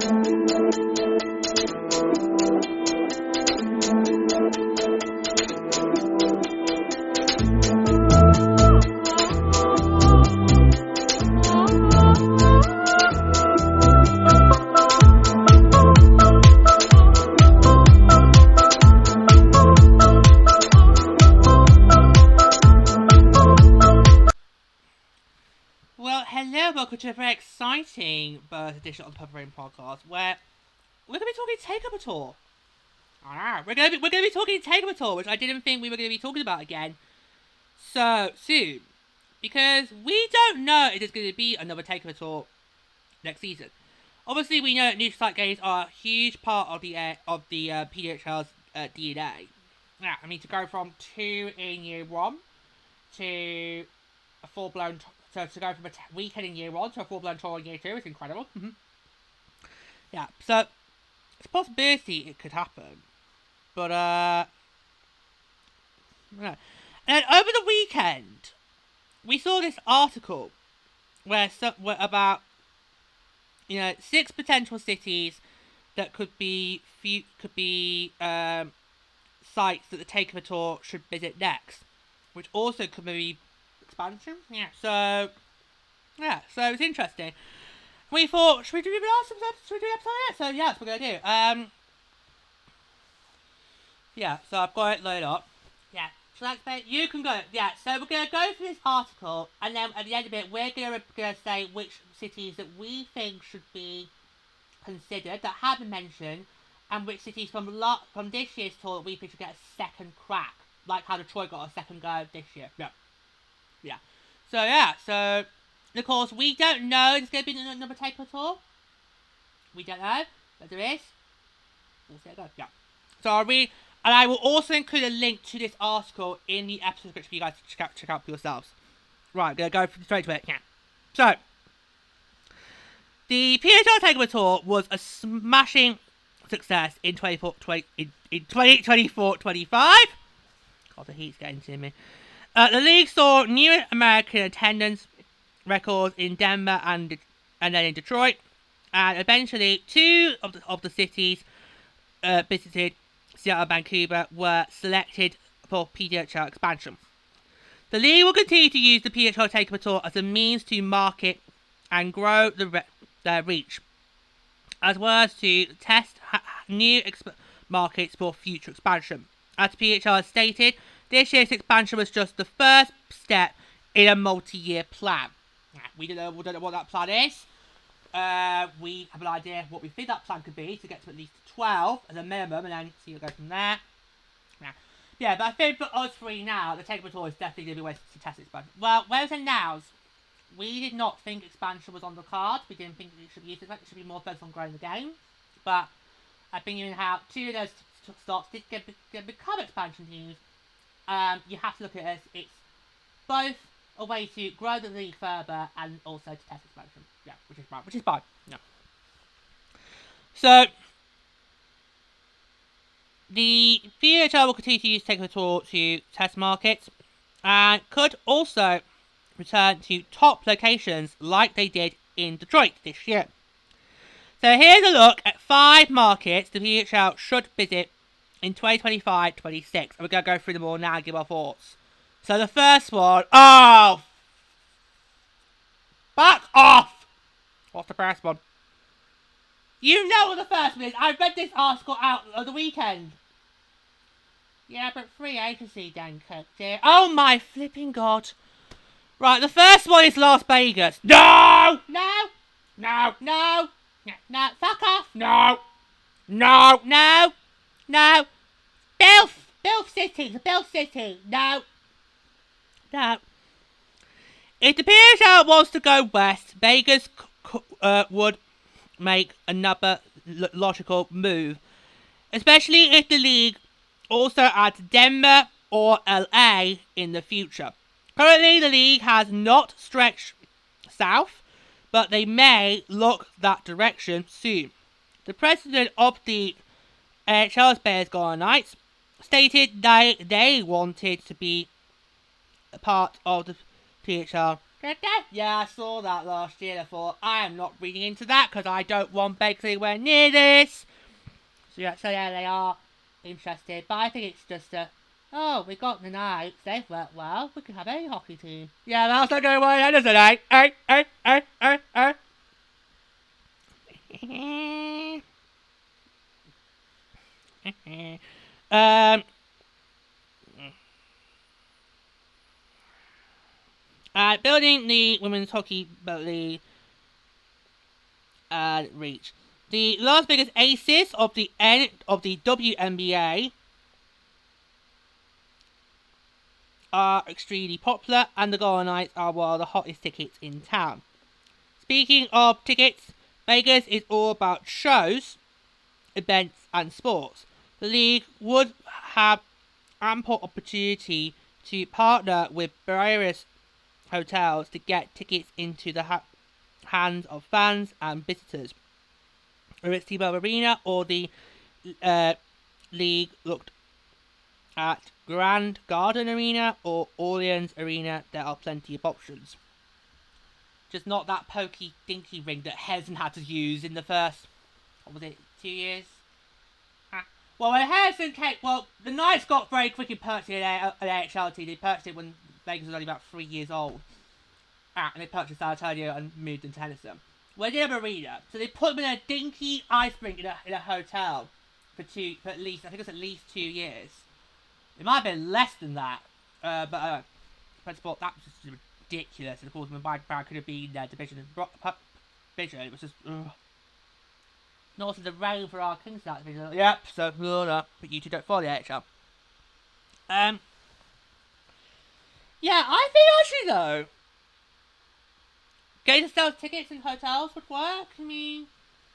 Welcome to a very exciting birth edition of the Purple Rain podcast, where we're going to be talking Takeover Tour. We're going to be talking Takeover Tour, which I didn't think we were going to be talking about again so soon, because we don't know if there's going to be another Takeover Tour next season. Obviously, we know that neutral site games are a huge part of the PWHL's DNA. Yeah, I mean, to go from 2 in year 1 to a full-blown So to go from a weekend in year 1 to a full-blown tour in year 2 is incredible. Yeah, so it's a possibility it could happen. But, no. And over the weekend, we saw this article where about, 6 potential cities that could be sites that the Takeover Tour should visit next, which also could be expansion. So it's interesting. We thought, should we do an episode yet? So yeah, that's what we're gonna do. So I've got it loaded up. Yeah, so that's you can go. Yeah, so we're gonna go through this article, and then at the end of it, we're gonna say which cities that we think should be considered that have been mentioned, and which cities from this year's tour that we think should get a second crack, like how Detroit got a second go this year. Yeah. So of course, we don't know if there's going to be another Takeover Tour. We don't know, but there is. We'll see how it goes. Yeah. So I'll read, and I will also include a link to this article in the episode description for you guys to check out for yourselves. Right, I'm going to go straight to it. Yeah. So, the PWHL Takeover Tour was a smashing success in 2024-25. God, the heat's getting to me. The league saw new American attendance records in Denver and then in Detroit, and eventually 2 of the cities visited, Seattle and Vancouver, were selected for PWHL expansion. The league will continue to use the PWHL Takeover Tour as a means to market and grow their reach, as well as to test new markets for future expansion. As PWHL has stated, this year's expansion was just the first step in a multi-year plan. We don't know what that plan is. We have an idea of what we think that plan could be to get to at least 12 as a minimum, and then see what goes from there. Yeah, but I think for us 3 now, the Takeover Tour is definitely going to be a way to test expansion. Well, whereas in nows, we did not think expansion was on the card. We didn't think it should be used. It should be more focused on growing the game. But I think even how 2 of those slots did become expansion teams. You have to look at it as it's both a way to grow the league further and also to test expansion. Yeah, which is fine. Yeah. So the PWHL will continue to use Takeover Tour to test markets, and could also return to top locations like they did in Detroit this year. So here's a look at 5 markets the PWHL should visit in 2025-26. And we're going to go through them all now and give our thoughts. So the first one... Oh! Back off! What's the first one? You know what the first one is. I read this article out on the weekend. Yeah, but free agency then, dear. Oh my flipping god. Right, the first one is Las Vegas. No! No! No! No! No! Fuck off! No! No! No! No! Bilf City! The Bilf City! No! No. If the PWHL wants to go west, Vegas would make another logical move. Especially if the league also adds Denver or LA in the future. Currently, the league has not stretched south, but they may look that direction soon. The president of the Charles Bears Golden Knights stated they wanted to be a part of the PHL Yeah, I saw that last year. I thought, I am not reading into that because I don't want Bakers anywhere near this. So yeah, they are interested. But I think it's just oh, we got the Knights. They've worked well. We could have any hockey team. Yeah, that's not going well, does it, building the women's hockey league reach. The last biggest aces of the WNBA are extremely popular, and the Golden Knights are one of the hottest tickets in town. Speaking of tickets, Vegas is all about shows, events, and sports. The league would have ample opportunity to partner with various hotels to get tickets into the hands of fans and visitors. Whether it's T-Mobile Arena or the league looked at Grand Garden Arena or Orleans Arena, there are plenty of options. Just not that pokey, dinky ring that Harrison had to use in the first, what was it, 2 years? Well, when Harrison came, the Knights got very quickly purchased an AHL team. They purchased it when Vegas was only about 3 years old. And they purchased San Antonio and moved into Henderson. Well, they did have an arena, so they put them in a dinky ice rink in a hotel for at least, I think it was at least 2 years. It might have been less than that, but that was just ridiculous. And of course, my back could have been their division. It was just, ugh. And also the rain for our Kings that division. Yep, so, but you two don't follow the AHL. Yeah, I think actually though, getting to sell tickets in hotels would work. I mean,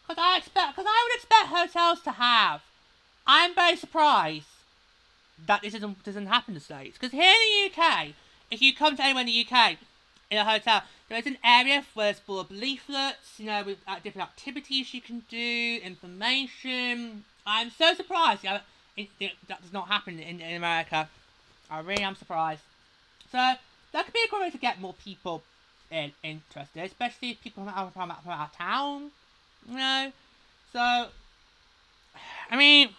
because I would expect hotels to have. I'm very surprised that this doesn't happen in the States. Because here in the UK, if you come to anywhere in the UK, in a hotel, there is an area where it's full of leaflets, with different activities you can do, information. I'm so surprised that does not happen in America. I really am surprised. So, that could be a good way to get more people interested, especially people from out of town, So, I mean,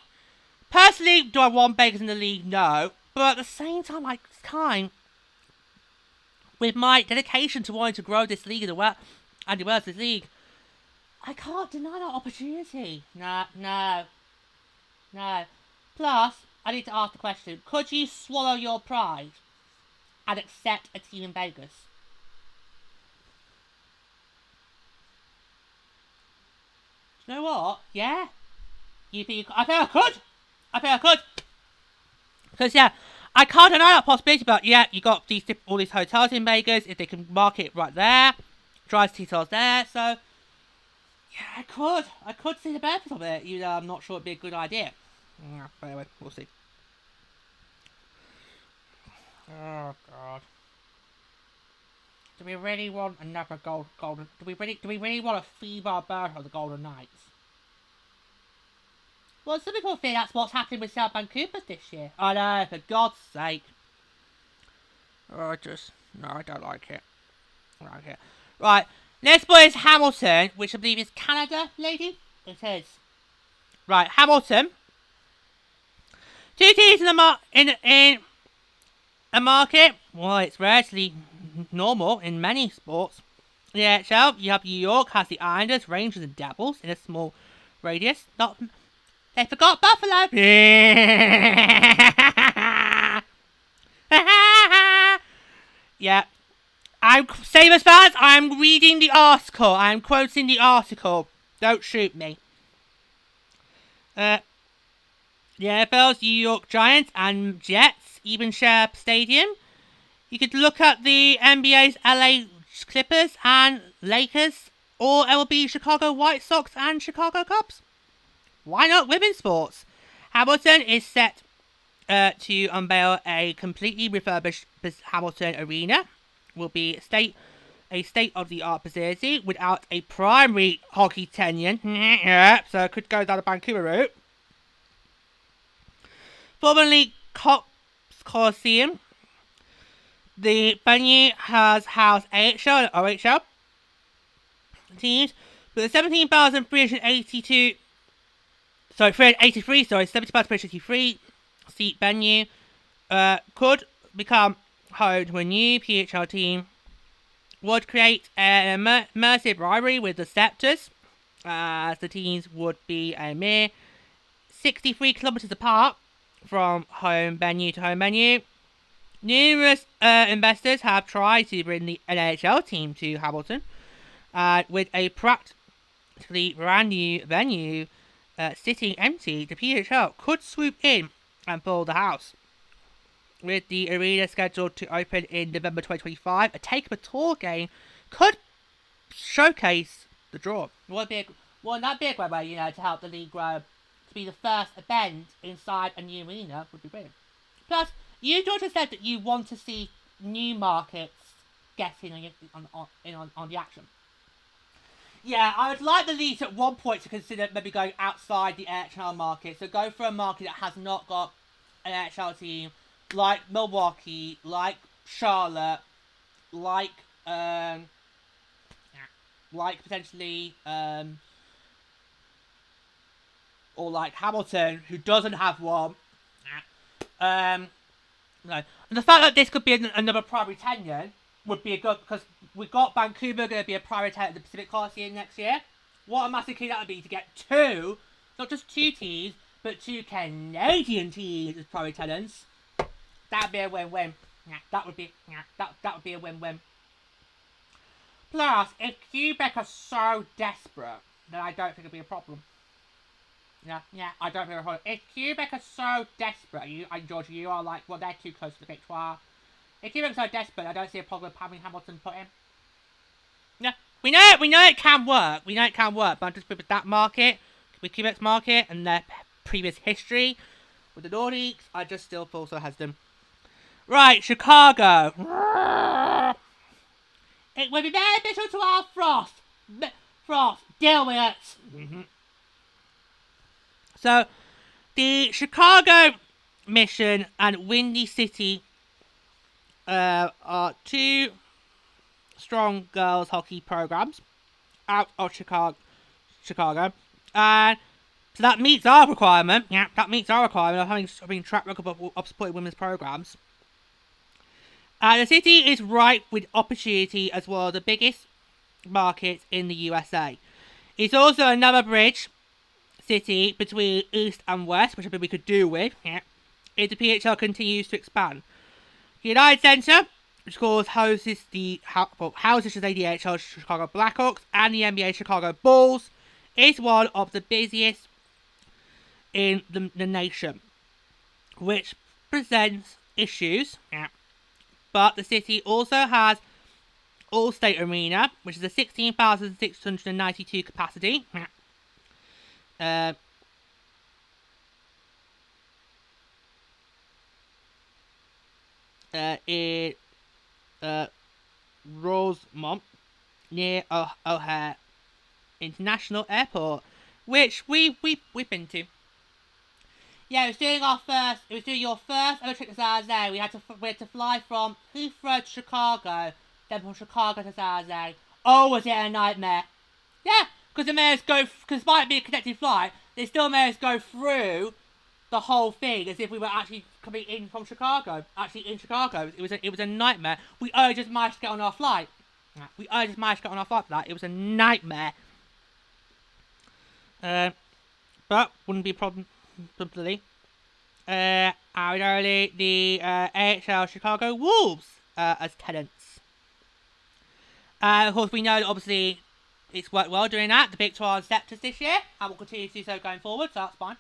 personally, do I want Bakers in the league? No. But at the same time, with my dedication to wanting to grow this league and develop this league, I can't deny that opportunity. No. Plus, I need to ask the question, could you swallow your pride and accept a team in Vegas? You know what? Yeah. I think I could. Because, yeah, I can't deny that possibility, but yeah, you got all these hotels in Vegas, if they can market it right there, drive details there, so, yeah, I could see the benefits of it, even though I'm not sure it'd be a good idea. But anyway, we'll see. Oh, God. Do we really want another golden? Do we really want a fever birth of the Golden Knights? Well, some people think that's what's happening with South Vancouver this year. I know, for God's sake. I don't like it. Right, next one is Hamilton, which I believe is Canada, lady? It is. Right, Hamilton. 2 teams in a market. Well, it's relatively normal in many sports. In the NHL, you have New York has the Islanders, Rangers, and Devils in a small radius. They forgot Buffalo. Yeah. Sabres fans, I'm reading the article. I'm quoting the article. Don't shoot me. The NFL's New York Giants and Jets even share stadium. You could look at the NBA's LA Clippers and Lakers, or MLB Chicago White Sox and Chicago Cubs. Why not women's sports? Hamilton is set to unveil a completely refurbished Hamilton Arena. Will be a state-of-the-art facility without a primary hockey stadium. So it could go down the Vancouver route. Formerly Cops Coliseum. The venue has housed AHL and OHL teams, with a 17,383, 70,383 seat venue could become home to a new PHL team. Would create an immersive rivalry with the Scepters, as the teams would be a mere 63 kilometres apart from home venue to home venue. Numerous investors have tried to bring the NHL team to Hamilton, with a practically brand new venue sitting empty. The PHL could swoop in and fill the house. With the arena scheduled to open in November 2025, a Takeover Tour game could showcase the draw. Wouldn't that be a great way, to help the league grow? To be the first event inside a new arena would be brilliant. Plus, you, Georgia, said that you want to see new markets getting on the action. Yeah, I would like the league at one point to consider maybe going outside the NHL market. So go for a market that has not got an NHL team, like Milwaukee, like Charlotte, like potentially, or like Hamilton, who doesn't have one. No. And the fact that this could be another primary tenure would be a good, because we've got Vancouver going to be a primary tenure at the Pacific Coliseum next year. What a massive key that would be to get two, not just two teams, but two Canadian teams as primary tenants. That would be a win-win. That would be a win-win. Plus, if Quebec are so desperate, then I don't think it'll be a problem. Yeah, I don't think it'll be a problem. If Quebec are so desperate, Georgia, you are like, well, they're too close to the victoire. If Quebec are so desperate, I don't see a problem with having Hamilton put in. Yeah, we know it can work. But just with that market, with Quebec's market and their previous history with the Nordiques, I just still feel so hesitant. Right, Chicago. It would be beneficial to our Frost. Frost, deal with it. Mm-hmm. So, the Chicago Mission and Windy City are two strong girls hockey programs out of Chicago. And so that meets our requirement. Yeah, that meets our requirement of having track record of supporting women's programs. The city is ripe with opportunity as one of the biggest markets in the USA. It's also another bridge city between East and West, which I think we could do with, if the PHL continues to expand. The United Center, which houses the ADHL Chicago Blackhawks and the NBA Chicago Bulls, is one of the busiest in the nation, which presents issues. But the city also has All-State Arena, which is a 16,692 capacity. In Rosemont, near O'Hare International Airport, which we've been to. Yeah, it was doing your first ever trip to San Jose. We had to fly from Heathrow to Chicago, then from Chicago to San Jose. Oh, was it a nightmare? Yeah, because despite being a connected flight, they still managed to go through the whole thing as if we were actually coming in from Chicago. Actually in Chicago. It was a nightmare. We only just managed to get on our flight. For that. It was a nightmare. But wouldn't be a problem. Probably. I would only the AHL Chicago Wolves as tenants. Of course, we know that obviously it's worked well doing that. The Victoire and Scepters this year, and will continue to do so going forward, so that's fine.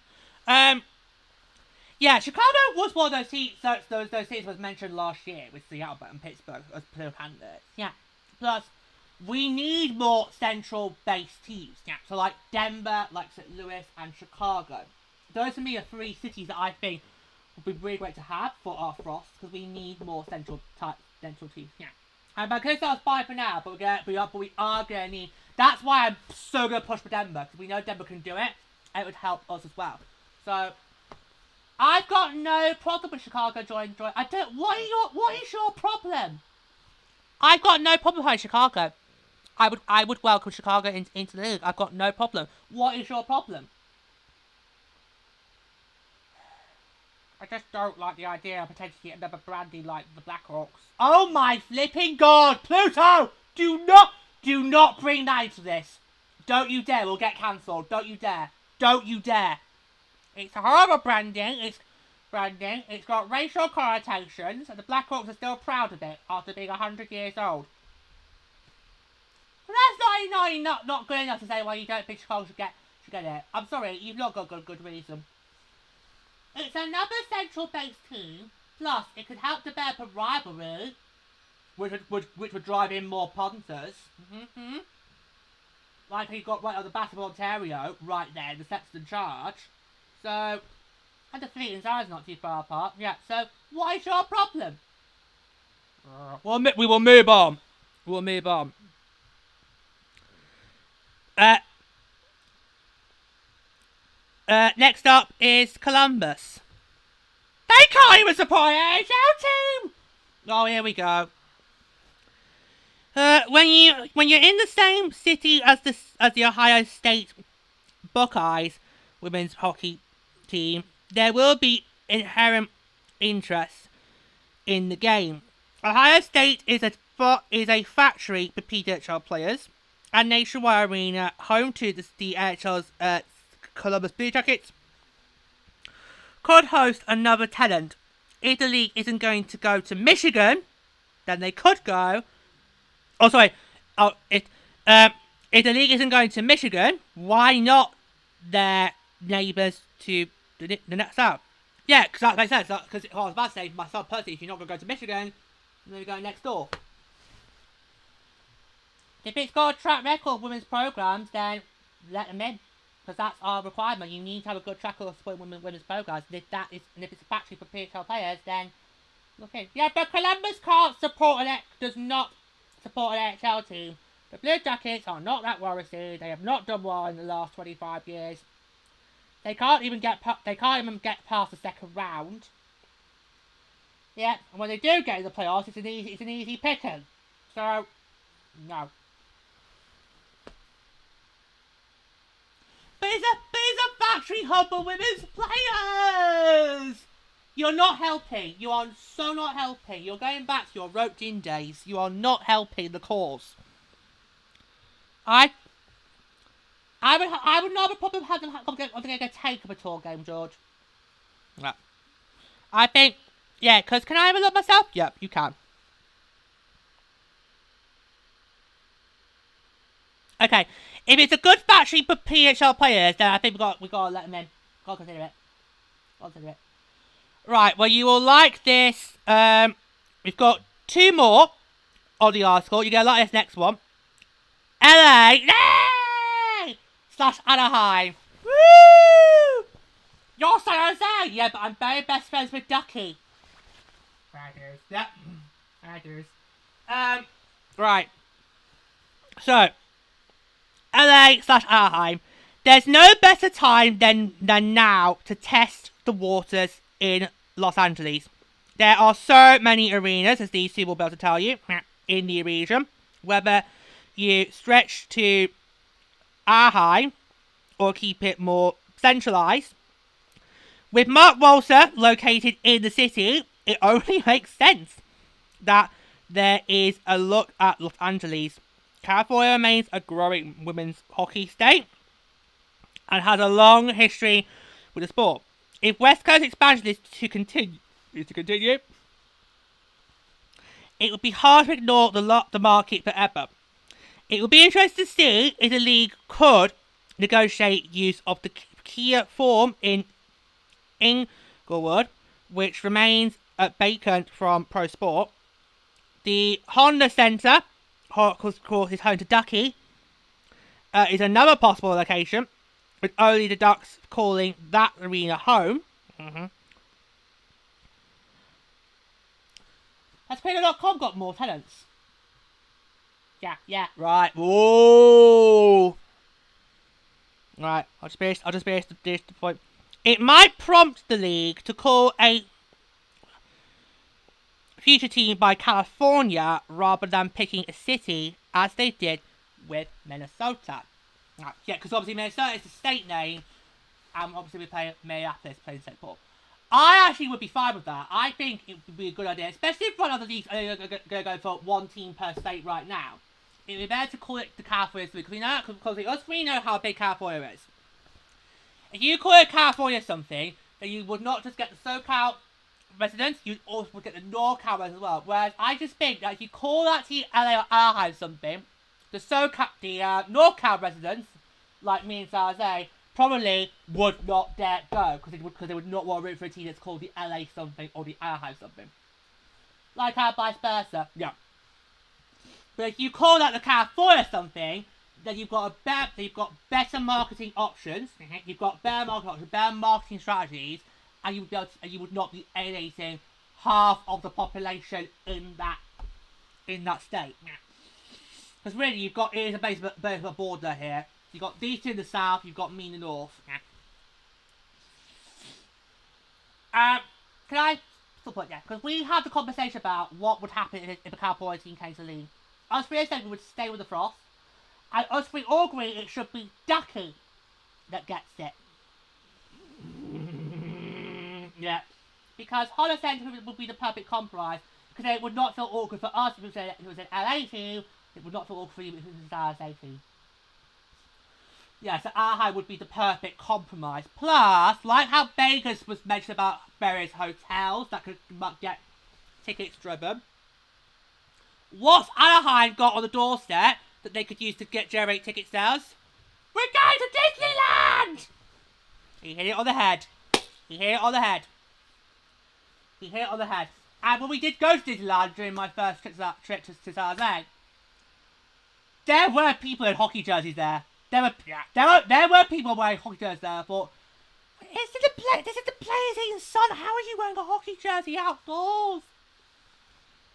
Yeah, Chicago was one of those teams. Those teams was mentioned last year with Seattle and Pittsburgh as potential candidates. Yeah. Plus, we need more central-based teams. Yeah. So like Denver, like St. Louis, and Chicago. Those to me are three cities that I think would be really great to have for our Frost, because we need more central teams. Yeah. And because that's fine for now, but we are gonna need. That's why I'm so gonna push for Denver, because we know Denver can do it, and it would help us as well. So I've got no problem with Chicago joining. I don't. What is your problem? I've got no problem with Chicago. I would welcome Chicago into the league. I've got no problem. What is your problem? I just don't like the idea of potentially another brandy like the Blackhawks. Oh my flipping god, Pluto! Do not bring that into this. Don't you dare, we'll get cancelled. Don't you dare. Don't you dare. It's a horrible branding. It's got racial connotations, and the Blackhawks are still proud of it after being 100 years old. But that's not good enough to say why you don't think Chicago should get it. I'm sorry, you've not got good reason. It's another central-based team. Plus, it could help develop a rivalry, which would drive in more punters. Like you got right on the Basketball Ontario, right there, the Sexton Charge. So, and the Fleet and Side's not too far apart. Yeah. So, what is your problem? We will move on. We'll move on. Next up is Columbus. They can't even support an AHL team! Oh, here we go. When you're in the same city as the Ohio State Buckeyes women's hockey team, there will be inherent interest in the game. Ohio State is a factory for PWHL players, and Nationwide Arena, home to the NHL's Columbus Blue Jackets, could host another tenant. If the league isn't going to go to Michigan, then they could go. Oh, sorry. If the league isn't going to Michigan, why not their neighbours to the next south? Yeah, because that makes sense. Because I was about to say, myself personally, if you're not going to go to Michigan, then you go next door. If it's got a track record of women's programs, then let them in. Because that's our requirement. You need to have a good track record of supporting women's programs. And if it's a factory for PHL players, then look in. Yeah, but Columbus does not support an NHL team. The Blue Jackets are not that worried. They have not done well in the last 25 years. They can't even get past the second round. Yeah, and when they do get in the playoffs, it's an easy picking. So, no. But it's a factory hub for women's players! You're not helping. You are so not helping. You're going back to your roped-in days. You are not helping the cause. I would not have a problem having a Takeover Tour game, George. Yeah. I think, yeah, because can I have a look myself? Yep, you can. Okay, if it's a good factory for PHL players, then I think we got to let them in. Got to consider it. Right, well, you will like this. We've got two more on the article. You're going to like this next one. LA / Anaheim. Woo! You're San Jose. Yeah, but I'm very best friends with Ducky. Raggers. Yep. Raggers. Right. So, LA / Anaheim. There's no better time than now to test the waters in Los Angeles. There are so many arenas, as these two will be able to tell you, in the region. Whether you stretch to Anaheim or keep it more centralized. With Mark Walser located in the city, it only makes sense that there is a look at Los Angeles. California remains a growing women's hockey state and has a long history with the sport. If West Coast expansion is to continue, it would be hard to ignore the market forever. It will be interesting to see if the league could negotiate use of the Kia Forum in Inglewood, which remains vacant from Pro Sport. The Honda Center, of course, is home to Ducky, is another possible location, with only the Ducks calling that arena home. Has Player.com got more tenants? Yeah, right. Whoa! Right, I'll just base the point. it might prompt the league to call a future team by California rather than picking a city as they did with Minnesota. Yeah, because obviously Minnesota is the state name, and obviously we play Minneapolis, playing St. Paul. I actually would be fine with that. I think it would be a good idea, especially if one of the leagues are going to go for one team per state right now. It would be better to call it the California because we know how big California is. If you call it California something, then you would not just get the SoCal residents, you also would get the NorCal residents as well. Whereas I just think that if you call that to LA or Anaheim something, the NorCal residents, like me and San Jose, probably would not dare go because they would not want to root for a team that's called the LA something or the Anaheim something. Like how vice versa, yeah. But if you call that the California something, then you've got better marketing options. You've got better marketing options, better marketing strategies, and you would not be alienating half of the population in that state. Because really, you've got it is a bit of a border here. You've got these two in the south, you've got me in the north. Can I still put because we had the conversation about what would happen if a California team came to the league. Us three said we would stay with the Frost, and us three all agree it should be Ducky that gets it. Yeah, because Hollow Center would be the perfect compromise, because it would not feel awkward for us if it was an LA team. It would not feel awkward for you if it was an LA team. Yeah, so Anaheim would be the perfect compromise. Plus, like how Vegas was mentioned about various hotels that could get tickets driven, what's Anaheim got on the doorstep that they could use to generate ticket sales? We're going to Disneyland! He hit it on the head. He hit it on the head. He hit it on the head. And when we did go to Disneyland during my first trip to San Jose, there were people in hockey jerseys there. There were people wearing hockey jerseys there. I thought, this is the Players Eating Sun. How are you wearing a hockey jersey outdoors?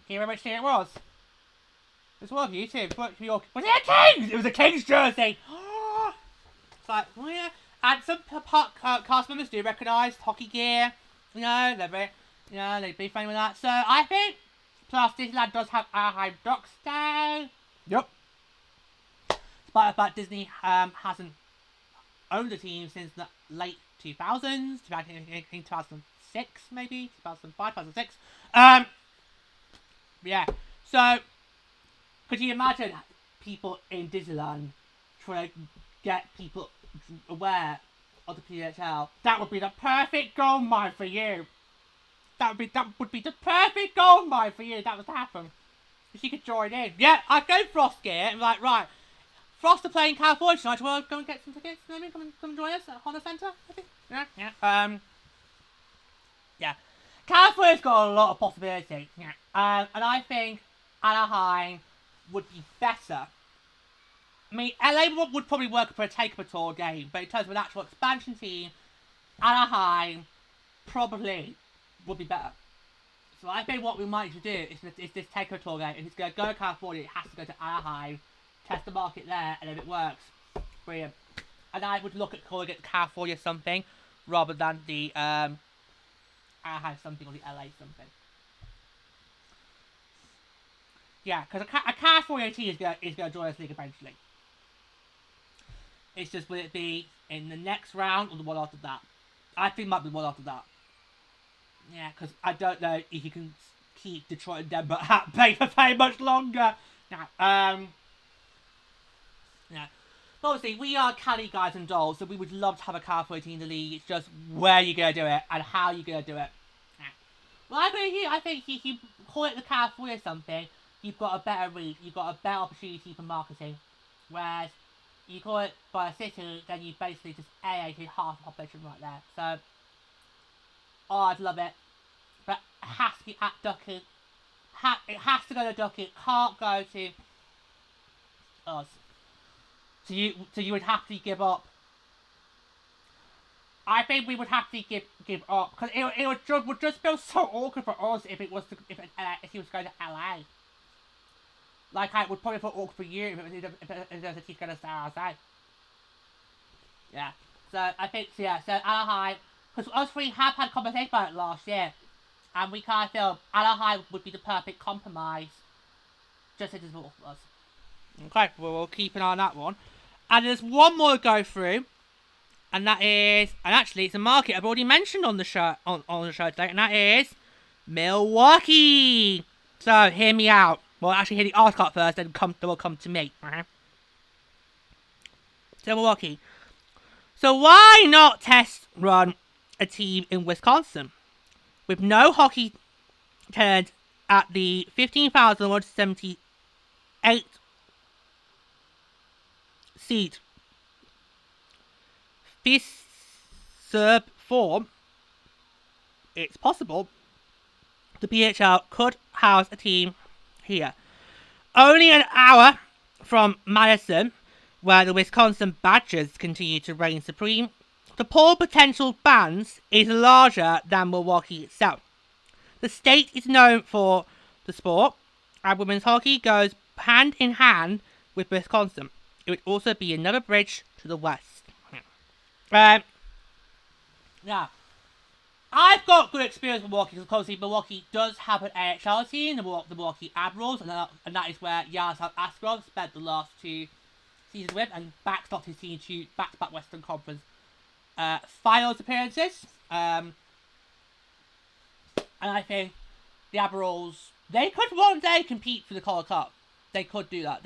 Can you remember which team it was? It was one of you two. Was it a Kings? It was a Kings jersey. It's like, oh yeah. And some cast members do recognise hockey gear. They'd be fine with that. So I think, plus Disneyland does have Anaheim Ducks Day. Yep. Despite the fact Disney hasn't owned the team since the late 2000s, I think 2006 maybe, 2005, 2006. Yeah. So, could you imagine people in Disneyland trying to get people aware of the PWHL? That would be the perfect gold mine for you. That would be the perfect gold mine for you. That was to happen. If you could join in. Yeah, I'd go Frost gear and be like, right, Frost are playing California tonight. Well, go and get some tickets. You know what I mean? Come join us at Honda Center. I think. Yeah. Yeah. California's got a lot of possibilities. Yeah. And I think Anaheim would be better. I mean, LA would probably work for a Takeover Tour game, but in terms of an actual expansion team, Anaheim probably would be better. So I think what we might need to do is this Takeover Tour game. If it's going to go to California, it has to go to Anaheim, test the market there, and if it works, brilliant. And I would look at calling it California something rather than the Anaheim something or the LA something. Yeah, because a California team is going to join this league eventually. It's just, will it be in the next round or the one after that? I think it might be the one after that. Yeah, because I don't know if you can keep Detroit and Denver at bay for very much longer. Now, yeah. Obviously, we are Cali guys and dolls, so we would love to have a California team in the league. It's just where you're going to do it and how you're going to do it. Yeah. Well, I think if you call it the California something, you've got a better reach, you've got a better opportunity for marketing. Whereas, you call it by a city, then you basically just alienated half the population right there. So, oh, I'd love it. But it has to be at Ducky. It has to go to Ducky. It can't go to us. So you would have to give up. I think we would have to give up because it would just feel so awkward for us if he was going to LA. Like I would probably feel awkward for you if it was a team going to San Jose. Yeah. So I think so. Yeah. So Anaheim because us three have had conversations about it last year, and we kind of feel Anaheim would be the perfect compromise, just as it is for us. Okay, we'll keep an eye on that one. And there's one more to go through, and that is, and actually it's a market I've already mentioned on the show on the show today, and that is Milwaukee. So hear me out. Well, actually hear the article first, then will come to me. Okay? So Milwaukee. So why not test run a team in Wisconsin with no hockey tenant at the 15,178 seat FISURB form? It's possible the PHL could house a team here. Only an hour from Madison, where the Wisconsin Badgers continue to reign supreme, the pool of potential fans is larger than Milwaukee itself. The state is known for the sport, and women's hockey goes hand in hand with Wisconsin. It would also be another bridge to the west. Now, I've got good experience with Milwaukee because obviously Milwaukee does have an AHL team, the Milwaukee Admirals, and that is where Yaroslav Askarov spent the last 2 seasons with and backstopped his team to back-to-back Western Conference finals appearances. And I think the Admirals, they could one day compete for the Calder Cup. They could do that.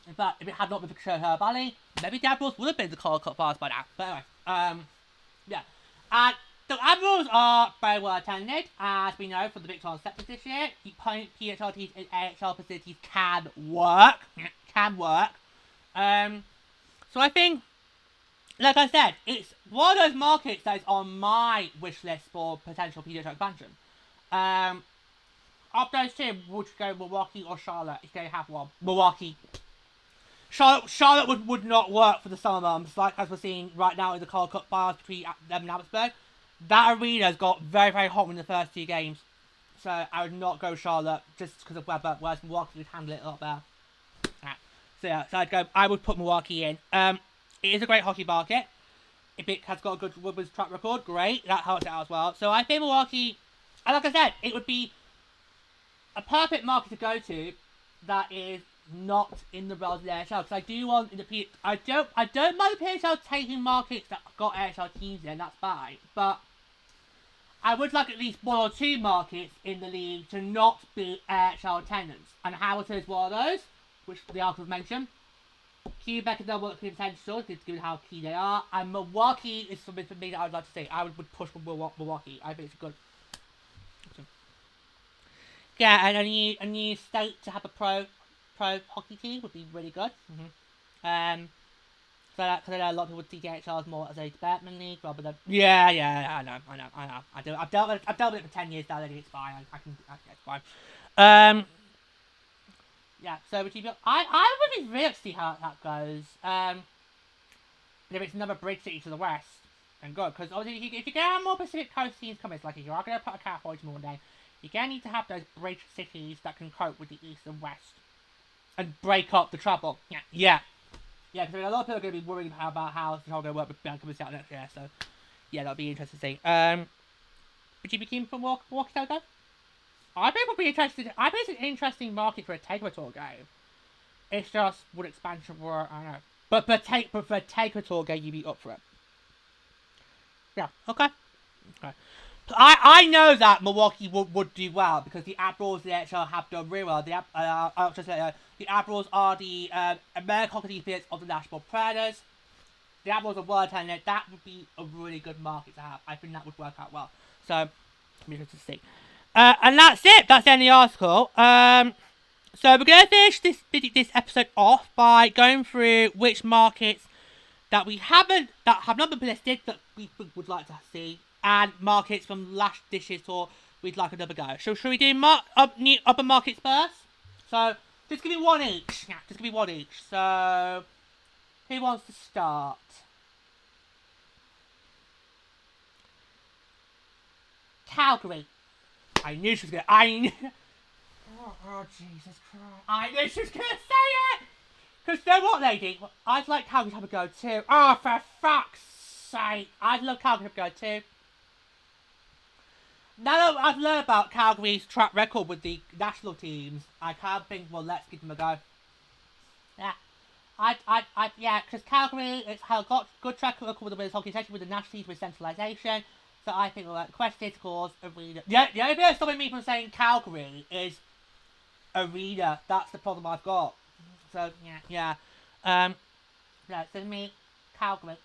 In fact, if it had not been for Shohei Valley, maybe the Admirals would have been the Calder Cup finals by now. But anyway, And the Admirals are very well attended, as we know from the Big 12 sectors this year. The PHL teams in AHL facilities can work. So I think, like I said, it's one of those markets that is on my wish list for potential PWHL expansion. Of those two, would you go Milwaukee or Charlotte if they have one? Milwaukee. Charlotte would not work for the Summer Mums, like as we're seeing right now in the Calder Cup finals between them and Abbotsford. That arena's got very, very hot in the first 2 games. So I would not go Charlotte just because of weather, whereas Milwaukee would handle it a lot better. So I would put Milwaukee in. It is a great hockey market. If it has got a good women's track record, great. That helps it out as well. So I think Milwaukee, and like I said, it would be a perfect market to go to that is not in the realms of the AHL, because I do want in the I don't mind the PHL taking markets that got AHL teams in, that's fine, but I would like at least 1 or 2 markets in the league to not be AHL attendance, and Hamilton is one of those, which the article mentioned. Quebec is double potential, given how key they are, and Milwaukee is something for me that I would like to see. I would push for Milwaukee. I think it's good. Yeah, and a new state to have a pro hockey team would be really good. So I know a lot of people would see DHL as more as a development league rather than. Yeah, I know. I've dealt with it for 10 years now. It's fine. It's fine. Yeah. So would you be? I would be really to see how that goes. If it's another bridge city to the west, then good. Because obviously, if you're gonna have more Pacific Coast teams coming, it's like if you are gonna put a California team one day, you're gonna need to have those bridge cities that can cope with the east and west. And break up the trouble. Yeah, because a lot of people are going to be worried about how the whole going to work with Bianca out next year, so yeah, that'll be interesting to see. Would you be keen for Milwaukee though? I think it would be interesting. I think it's an interesting market for a Takeover Tour game. It's just, would expansion work? I don't know. But for a Takeover Tour game, you'd be up for it. Yeah, okay. I know that Milwaukee would do well because the Admirals and the NHL have done really well. The Admirals are the American hockey affiliates of the National Predators. The Admirals are well attended. That would be a really good market to have. I think that would work out well. So, I'm interested to see. And that's it. That's the end of the article. So we're going to finish this episode off by going through which markets that have not been listed that we would like to see, and markets from last year's tour we'd like another go. So should we do upper markets first? So just give me one each. Yeah, just give me one each. So who wants to start? Calgary. I knew she was gonna. Oh, Jesus Christ! I knew she was gonna say it. Because you know what, lady? I'd like Calgary to have a go too. Oh, for fuck's sake. I'd love Calgary to have a go too. Now that I've learned about Calgary's track record with the national teams, I can't think, well, let's give them a go. Yeah. Yeah, because Calgary has got good track record with the women's hockey, especially with the national teams with centralisation. So I think, well, the question is, of course, arena. Yeah, the only thing that's stopping me from saying Calgary is arena. That's the problem I've got. So, yeah. Yeah, so me, Calgary.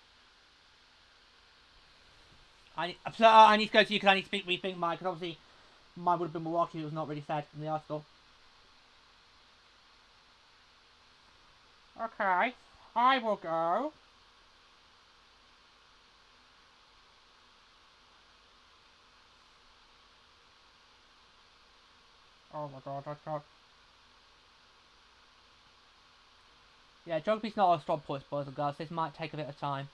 I need to go to you because I need to rethink mine, because obviously mine would have been Milwaukee. It was not really said in the article. Okay, I will go. Oh my god, I can't. Yeah, geography's not a strong point, boys and girls. This might take a bit of time.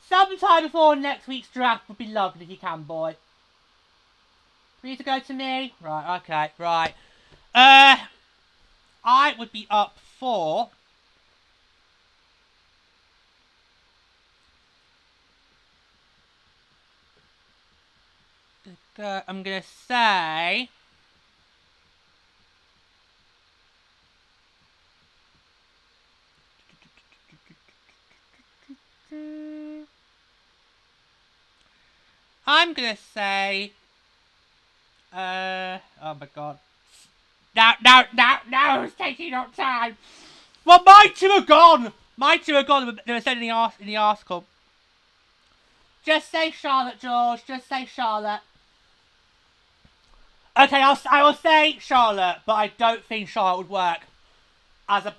Sometime before next week's draft would be lovely if you can, boy. Please to go to me. Right, okay, right. I would be up for. I'm gonna say. I'm gonna say. Oh my god. No, it's taking up time. Well, my two are gone. They were said in the article. Just say Charlotte, George. Just say Charlotte. Okay, I will say Charlotte, but I don't think Charlotte would work as an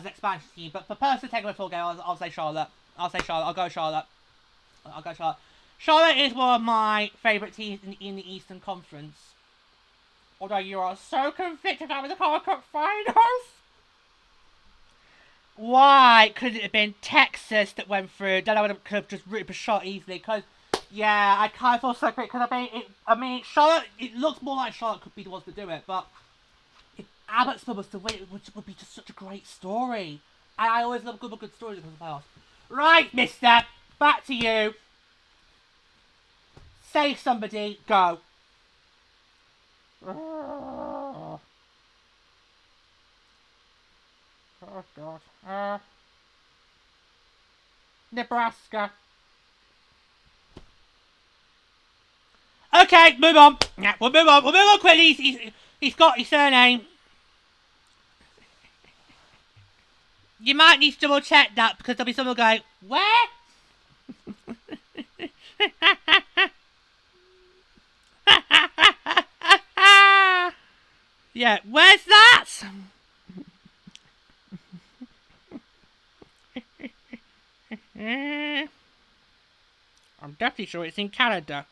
expansion team. But for personal Takeover Tour game, I'll say Charlotte. I'll go Charlotte. Charlotte is one of my favourite teams in the Eastern Conference. Although you are so conflicted about the Calder Cup Finals. Why couldn't it have been Texas that went through? Then I would have just rooted for Charlotte easily. Because, yeah, I kind of feel so great. Because I mean, Charlotte, it looks more like Charlotte could be the ones to do it. But if Abbotsford was to win, it would be just such a great story. And I always love good stories in the playoffs. Right, mister. Back to you. Say somebody. Go. Oh god. Nebraska. Okay, move on. Yeah, we'll move on. We'll move on quickly. He's got his surname. You might need to double check that because there'll be someone going, where? Yeah, where's that? I'm definitely sure it's in Canada.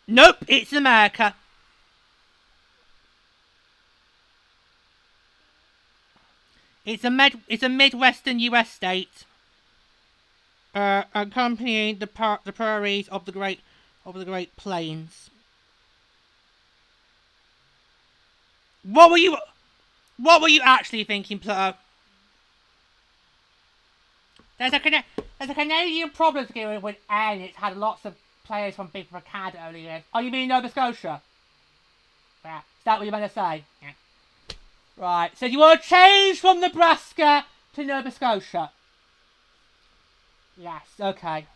Nope, it's America. It's a Midwestern U.S. state, accompanying the prairies of the Great Plains. What were you actually thinking, Pluto? There's a Canadian Providence game with N. It's had lots of players from Canada over the years. Oh, you mean Nova Scotia? Yeah. Is that what you're going to say? Yeah. Right. So you want to change from Nebraska to Nova Scotia? Yes. Okay.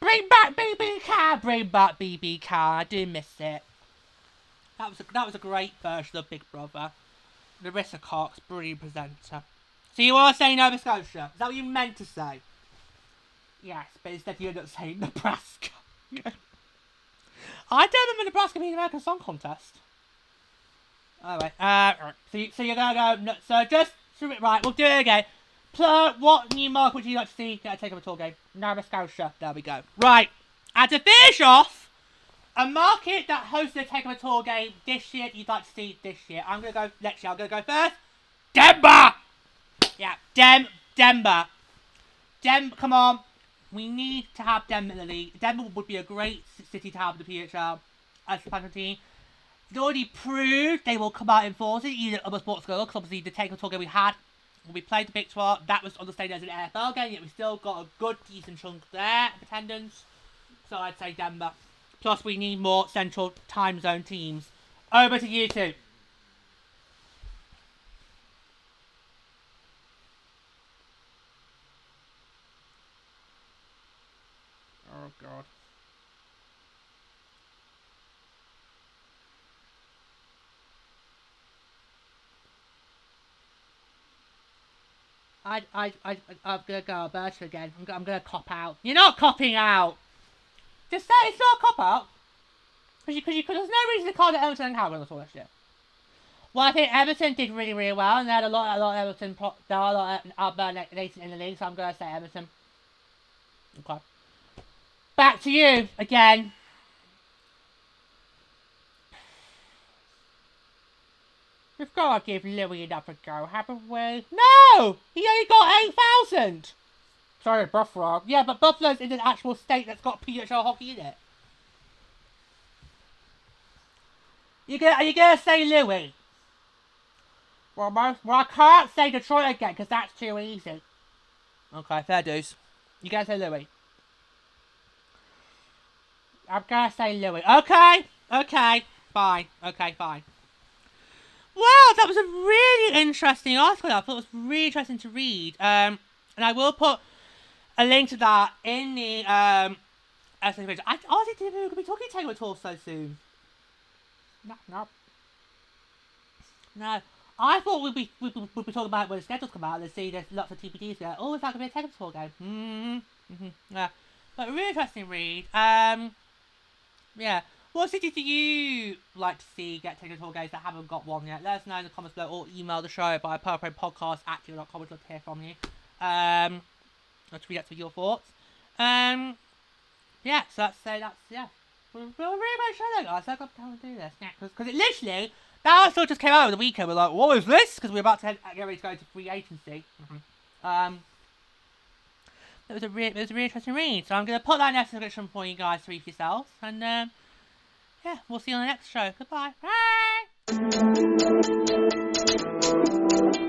Bring back BB Car. Bring back BB Car. I do miss it. That was a great version of Big Brother. Larissa Cox, brilliant presenter. So you want to say Nova Scotia? Is that what you meant to say? Yes, but instead you end up saying Nebraska. I don't remember Nebraska being an American Song Contest. Alright, so you're gonna go, so just, right, we'll do it again. What new market would you like to see get a Takeover Tour game? Nova Scotia, there we go. Right, and to finish off A market that hosted a Takeover Tour game this year you'd like to see this year. I'm going to go next year. I'm going to go first. Denver! Yeah, Denver. Come on. We need to have Denver in the league. Denver would be a great city to have in the PHL as a pattern team. They've already proved they will come out in force in either other sports go, because obviously the Takeover Tour game we had, when we played the Big 12, that was understated as an NFL game, yet we still got a good, decent chunk there of attendance. So I'd say Denver. Plus, we need more central time zone teams. Over to you two. Oh, God. I'm gonna go Alberta again. I'm gonna cop out. You're not copping out! Just say it's not a cop out. Because there's no reason to call it Everton and Calgary and all that shit. Well, I think Everton did really, really well, and they had a lot of Everton, there are a lot of Alberta in the league, so I'm gonna say Everton. Okay. Back to you again. We've got to give Louis another go, haven't we? No! He only got 8,000! Sorry, Buffalo. Yeah, but Buffalo's in an actual state that's got PWHL hockey in it. Are you gonna say Louis? Well, I can't say Detroit again, because that's too easy. Okay, fair dues. You gonna say Louis? I'm gonna say Louis. Okay, fine. Well, that was a really interesting article. I thought it was really interesting to read. And I will put a link to that in the essay page. I honestly didn't think we were going to be talking Takeover Tour so soon. No. I thought we'd be talking about when the schedules come out and see there's lots of TPDs there. Oh, is that going to be a Takeover Tour game? Yeah. But a really interesting read. Yeah. What cities do you like to see get Takeover Tour games that haven't got one yet? Let us know in the comments below or email the show by purplepodcast@gmail.com. We'd love to hear from you. I'll tweet out to your thoughts. Yeah, so yeah. We're really much sure guys. So I've got to do this. Yeah, because it literally, that article just came out over the weekend. We're like, what is this? Because we're about to get ready to go to free agency. It was a really interesting read. So I'm going to put that in the description for you guys to read for yourselves. And yeah, we'll see you on the next show. Goodbye. Bye!